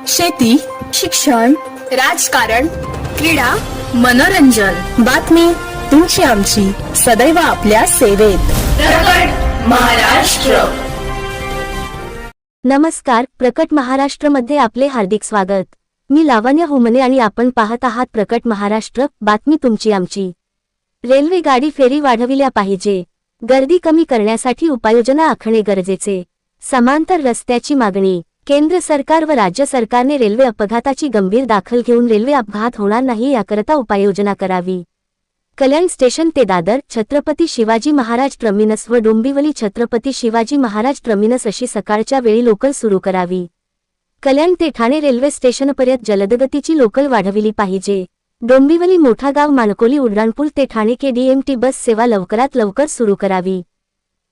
शेती, शिक्षण, राजकारण, क्रीडा, मनोरंजन, बातमी तुमची आमची सदैव आपल्या सेवेत. प्रकट महाराष्ट्र. नमस्कार, प्रकट महाराष्ट्रमध्ये आपले हार्दिक स्वागत. मी लावण्य हुमने आणि आपण पाहत आहात प्रकट महाराष्ट्र, बातमी तुमची आमची. रेल्वे गाडी फेरी वाढविल्या पाहिजे. गर्दी कमी करण्यासाठी उपाययोजना आखणे गरजेचे. समांतर रस्त्याची मागणी. केंद्र सरकार व राज्य सरकारने रेल्वे अपघाताची गंभीर दखल घेऊन रेल्वे अपघात होणार नाही याकरता उपाययोजना करावी. कल्याण स्टेशन ते दादर, छत्रपती शिवाजी महाराज टर्मिनस व डोंबिवली छत्रपती शिवाजी महाराज टर्मिनस अशी सकाळच्या वेळी लोकल सुरू करावी. कल्याण ते ठाणे रेल्वे स्टेशनपर्यंत जलदगतीची लोकल वाढविली पाहिजे. डोंबिवली मोठागाव मानकोली उड्डाणपूल ते ठाणे KDMT बस सेवा लवकरात लवकर सुरू करावी.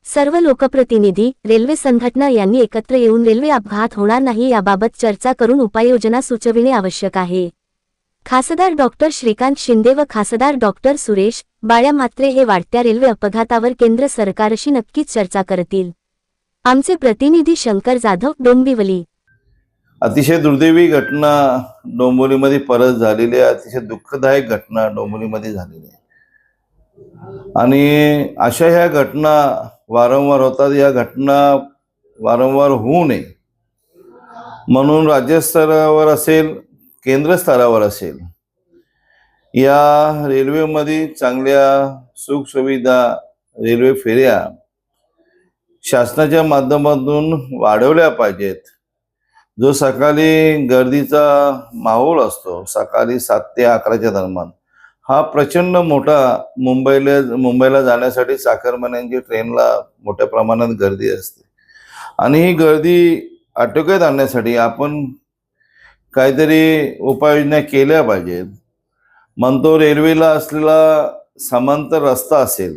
सर्व लोकप्रतिनिधी, रेल्वे संघटना यांनी एकत्र येऊन रेल्वे अपघात होणार नाही याबाबत चर्चा करून उपाययोजना सुचविणे आवश्यक आहे. खासदार डॉक्टर श्रीकांत शिंदे व खासदार डॉक्टर सुरेश बाळ्या म्हात्रे हे वाढत्या रेल्वे अपघातावर केंद्र सरकारशी नक्कीच चर्चा करतील. आमचे प्रतिनिधी शंकर जाधव, डोंबिवली. अतिशय दुर्दैवी घटना डोंबिवलीमध्ये परत झालेली आहे. अतिशय दुःखदायक घटना डोंबिवलीमध्ये झालेली आहे आणि अशा ह्या घटना वारंवार होतात. या घटना वारंवार होऊ नये म्हणून राज्यस्तरावर असेल, केंद्र स्तरावर असेल, या रेल्वेमध्ये चांगल्या सुखसुविधा, रेल्वे फेऱ्या शासनाच्या माध्यमातून वाढवल्या पाहिजेत. जो सकाळी गर्दीचा माहोल असतो, सकाळी 7 ते 11च्या दरम्यान, हा प्रचंड मोठा मुंबईला जाण्यासाठी चाकरमान्यांची ट्रेनला मोठ्या प्रमाणात गर्दी असते आणि ही गर्दी आटोक्यात आणण्यासाठी आपण काहीतरी उपाययोजना केल्या पाहिजेत. म्हणतो रेल्वेला असलेला समांतर रस्ता असेल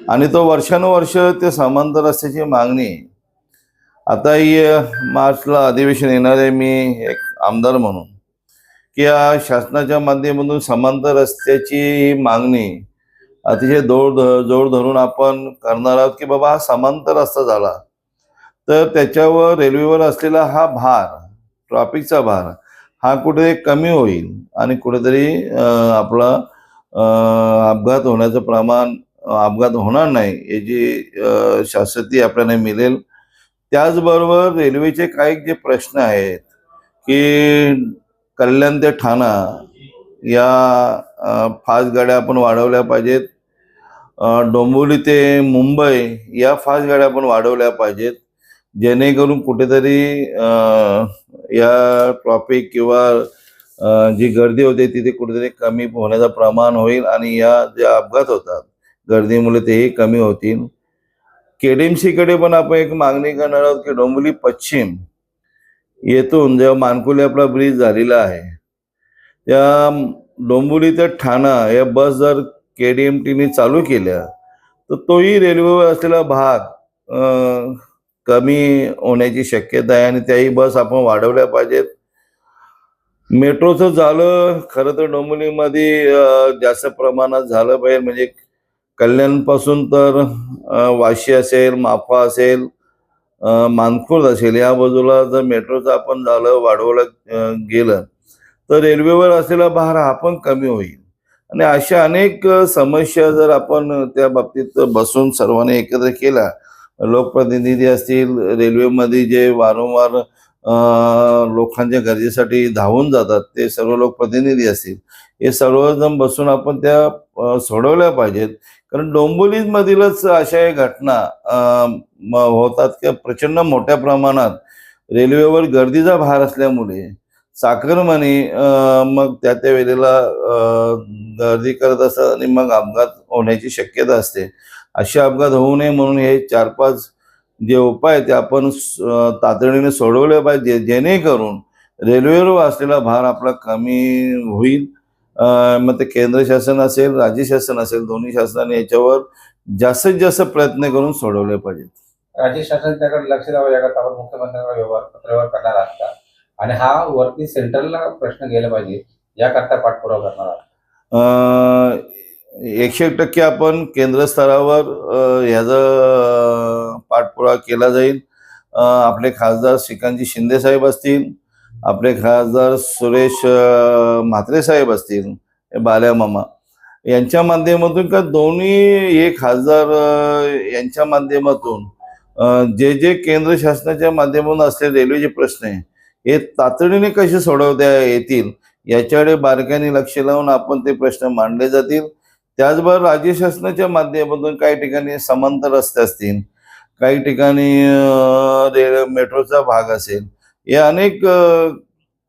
आणि तो वर्षानुवर्ष ते समांतर रस्त्याची मागणी. आता मार्चला अधिवेशन येणार आहे. मी एक आमदार म्हणून की या शासनाच्या माध्यमातून समांतर रस्त्याची मागणी अतिशय जोर धरून आपण करणार आहोत की बाबा हा समांतर रस्ता झाला तर त्याच्यावर रेल्वेवर असलेला हा भार, ट्रॅफिकचा भार हा कुठेतरी कमी होईल आणि कुठेतरी आपला अपघात होण्याचं प्रमाण, अपघात होणार नाही याची शाश्वती आपल्याला मिळेल. त्याचबरोबर रेल्वेचे काही जे प्रश्न आहेत की कल्याण ते ठाणा या फास्ट गाड्या आपण वाढवल्या पाहिजेत. डोंबिवली ते मुंबई या फास्ट गाड्या आपण वाढवल्या पाहिजेत, जेणेकरून कुठेतरी या ट्रॅफिक किंवा जी गर्दी होते तिथे कुठेतरी कमी होण्याचं प्रमाण होईल आणि या जे अपघात होतात गर्दीमुळे तेही कमी होतील. KDMC कडे पण आपण एक मागणी करणार आहोत की डोंबिवली पश्चिम येथून जेव्हा मानकोली आपला ब्रिज झालेला आहे, त्या डोंबिवली ते ठाणा या बस जर KDMTने चालू केल्या तर तोही रेल्वेवर असलेला भाग कमी होण्याची शक्यता आहे आणि त्याही बस आपण वाढवल्या पाहिजेत. मेट्रोचं झालं खरं तर डोंबिवलीमध्ये जास्त प्रमाणात झालं पाहिजे. म्हणजे कल्याणपासून तर वाशी असेल, माफा असेल, मानखुर्द असेल, या बाजूला जर मेट्रोचं आपण वाढवलं गेलं तर रेल्वेवर असलेला भार हा पण कमी होईल. आणि अशा अनेक समस्या जर आपण त्या बाबतीत बसून सर्वांनी एकत्र केला, लोकप्रतिनिधी असतील, रेल्वेमध्ये जे वारंवार लोकांच्या गरजेसाठी धावून जातात ते सर्व लोकप्रतिनिधी असतील, हे सर्वजण बसून आपण त्या सोडवल्या पाहिजेत. कारण डोंबिवलीमधीलच अशा घटना होतात की प्रचंड मोठ्या प्रमाणात रेल्वेवर गर्दीचा भार असल्यामुळे चाकरमानी मग त्या वेळेला गर्दी करत असतात आणि मग अपघात होण्याची शक्यता असते. असे अपघात होऊ नये म्हणून हे 4-5 जे उपाय ते आपण तातडीने सोडवले पाहिजे, जेणेकरून रेल्वेवर असलेला भार आपला कमी होईल. मग ते केंद्र शासन असेल, राज्य शासन असेल, दोन्ही शासनाने याच्यावर जास्तीत जास्त प्रयत्न करून सोडवले पाहिजेत. राज्य शासन त्याकडे लक्ष द्यावं याकरता आपण मुख्यमंत्र्यांना पत्रव्यवहार करणार आहात का? आणि हा वरती सेंट्रलला प्रश्न गेला पाहिजे याकरता पाठपुरावा करणार आहात? 100% आपण केंद्र स्तरावर ह्याचा पाठपुरावा केला जाईल. आपले खासदार श्रीकांतजी शिंदे साहेब असतील, आपले खासदार सुरेश म्हात्रे साहेब असतील, बाल्या मामा यांच्या माध्यमातून का दोन्ही हे खासदार यांच्या माध्यमातून जे जे केंद्र शासनाच्या माध्यमातून असलेले रेल्वेचे प्रश्न आहे हे तातडीने कसे सोडवता येतील याच्याकडे बारकाईने लक्ष लावून आपण ते प्रश्न मांडले जातील. त्याचबरोबर राज्य शासनाच्या माध्यमातून काही ठिकाणी समांतर रस्ते असतील, काही ठिकाणी मेट्रोचा भाग असेल, हे अनेक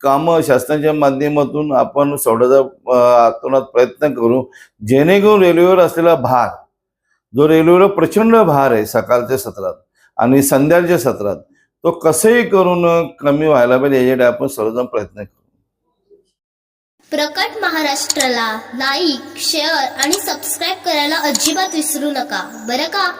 कामं शासनाच्या माध्यमातून आपण सोडवण्याचा आतोनात प्रयत्न करू, जेणेकरून रेल्वेवर असलेला भार, जो रेल्वेवर प्रचंड भार आहे सकाळच्या सत्रात आणि संध्याकाळच्या सत्रात, तो कसंही करून कमी व्हायला पाहिजे याच्यासाठी आपण सर्वजण प्रयत्न करू. प्रकट महाराष्ट्राला लाईक, शेअर आणि सबस्क्राईब करायला अजिबात विसरू नका बरं का.